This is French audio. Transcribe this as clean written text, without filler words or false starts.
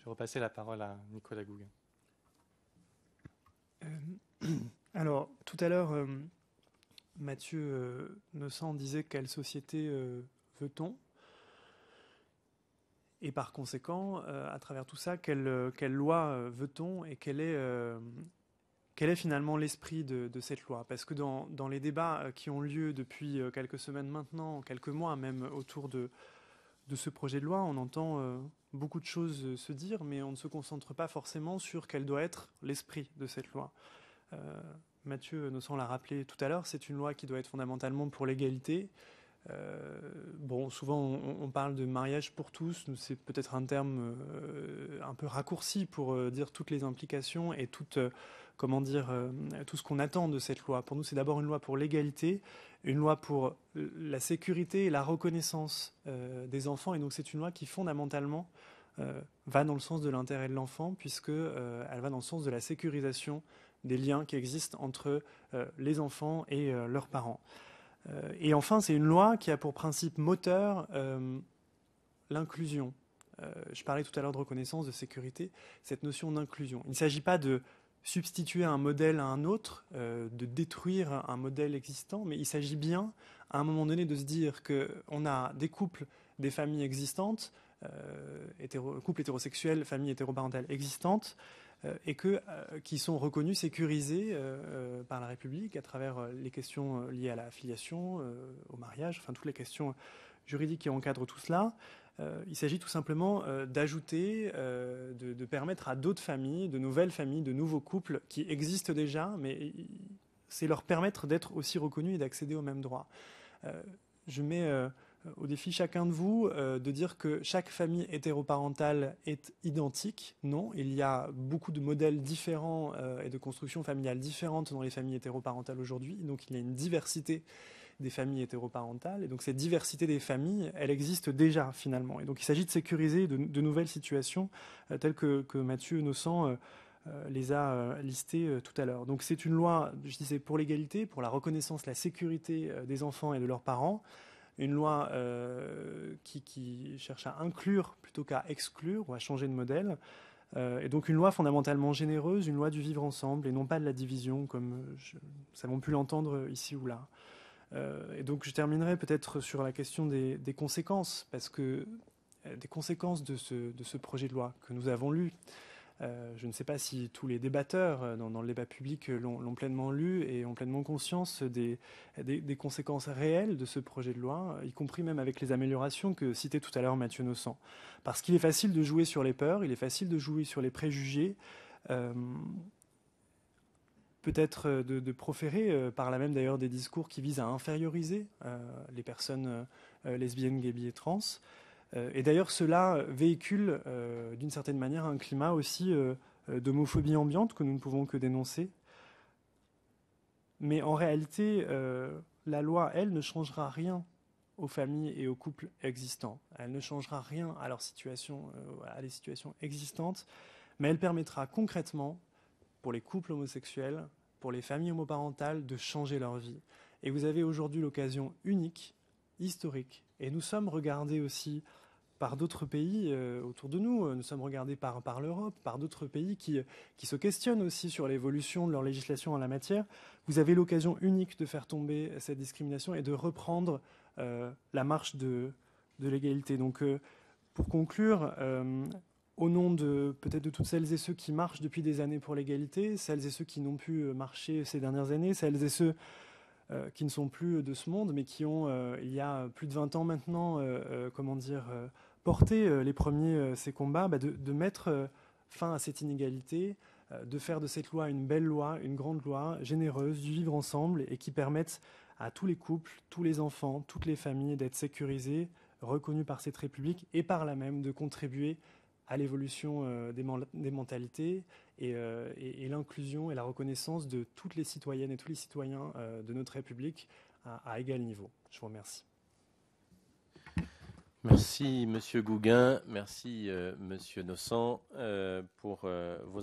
Je vais repasser la parole à Nicolas Gouguin. Alors, tout à l'heure, Mathieu Nossan disait quelle société veut-on? Et par conséquent, à travers tout ça, quelle loi veut-on et quel est finalement l'esprit de cette loi? Parce que dans les débats qui ont lieu depuis quelques semaines maintenant, quelques mois même, autour de ce projet de loi, on entend beaucoup de choses se dire, mais on ne se concentre pas forcément sur quel doit être l'esprit de cette loi. Mathieu Nossan l'a rappelé tout à l'heure, c'est une loi qui doit être fondamentalement pour l'égalité. Bon, souvent on parle de mariage pour tous, c'est peut-être un terme un peu raccourci pour dire toutes les implications et tout ce qu'on attend de cette loi. Pour nous, c'est d'abord une loi pour l'égalité, une loi pour la sécurité et la reconnaissance des enfants, et donc c'est une loi qui fondamentalement va dans le sens de l'intérêt de l'enfant, puisque elle va dans le sens de la sécurisation des liens qui existent entre les enfants et leurs parents. Et enfin, c'est une loi qui a pour principe moteur l'inclusion. Je parlais tout à l'heure de reconnaissance, de sécurité, cette notion d'inclusion. Il ne s'agit pas de substituer un modèle à un autre, de détruire un modèle existant, mais il s'agit bien, à un moment donné, de se dire qu'on a des couples, des familles existantes, couples hétérosexuels, familles hétéroparentales existantes, et qui sont reconnus, sécurisés par la République à travers les questions liées à la filiation, au mariage, enfin toutes les questions juridiques qui encadrent tout cela. Il s'agit tout simplement d'ajouter, de permettre à d'autres familles, de nouvelles familles, de nouveaux couples qui existent déjà, mais c'est leur permettre d'être aussi reconnus et d'accéder aux mêmes droits. Je mets au défi chacun de vous de dire que chaque famille hétéroparentale est identique. Non, il y a beaucoup de modèles différents et de constructions familiales différentes dans les familles hétéroparentales aujourd'hui. Donc il y a une diversité des familles hétéroparentales. Et donc cette diversité des familles, elle existe déjà finalement. Et donc il s'agit de sécuriser de nouvelles situations telles que Mathieu Nossan les a listées tout à l'heure. Donc c'est une loi, je disais, pour l'égalité, pour la reconnaissance, la sécurité des enfants et de leurs parents. Une loi qui cherche à inclure plutôt qu'à exclure ou à changer de modèle. Et donc une loi fondamentalement généreuse, une loi du vivre ensemble et non pas de la division comme nous avons pu l'entendre ici ou là. Et donc je terminerai peut-être sur la question des conséquences, parce que des conséquences de ce projet de loi que nous avons lu. Je ne sais pas si tous les débatteurs dans le débat public l'ont pleinement lu et ont pleinement conscience des conséquences réelles de ce projet de loi, y compris même avec les améliorations que citait tout à l'heure Mathieu Nossan. Parce qu'il est facile de jouer sur les peurs, il est facile de jouer sur les préjugés, peut-être de proférer par là même d'ailleurs des discours qui visent à inférioriser les personnes lesbiennes, gays, bi et trans. Et d'ailleurs, cela véhicule d'une certaine manière un climat aussi d'homophobie ambiante que nous ne pouvons que dénoncer. Mais en réalité, la loi, elle, ne changera rien aux familles et aux couples existants. Elle ne changera rien à leur situation, à les situations existantes, mais elle permettra concrètement, pour les couples homosexuels, pour les familles homoparentales, de changer leur vie. Et vous avez aujourd'hui l'occasion unique, historique, et nous sommes regardés aussi par d'autres pays autour de nous. Nous sommes regardés par l'Europe, par d'autres pays qui se questionnent aussi sur l'évolution de leur législation en la matière. Vous avez l'occasion unique de faire tomber cette discrimination et de reprendre la marche de l'égalité. Donc, pour conclure, au nom peut-être de toutes celles et ceux qui marchent depuis des années pour l'égalité, celles et ceux qui n'ont pu marcher ces dernières années, celles et ceux qui ne sont plus de ce monde, mais qui ont, il y a plus de 20 ans maintenant, porté les premiers ces combats, de mettre fin à cette inégalité, de faire de cette loi une belle loi, une grande loi, généreuse, du vivre ensemble, et qui permette à tous les couples, tous les enfants, toutes les familles d'être sécurisés, reconnus par cette République, et par là même de contribuer à l'évolution des mentalités et l'inclusion et la reconnaissance de toutes les citoyennes et tous les citoyens de notre République à égal niveau. Je vous remercie. Merci Monsieur Gouguin, merci Monsieur Nossan pour vos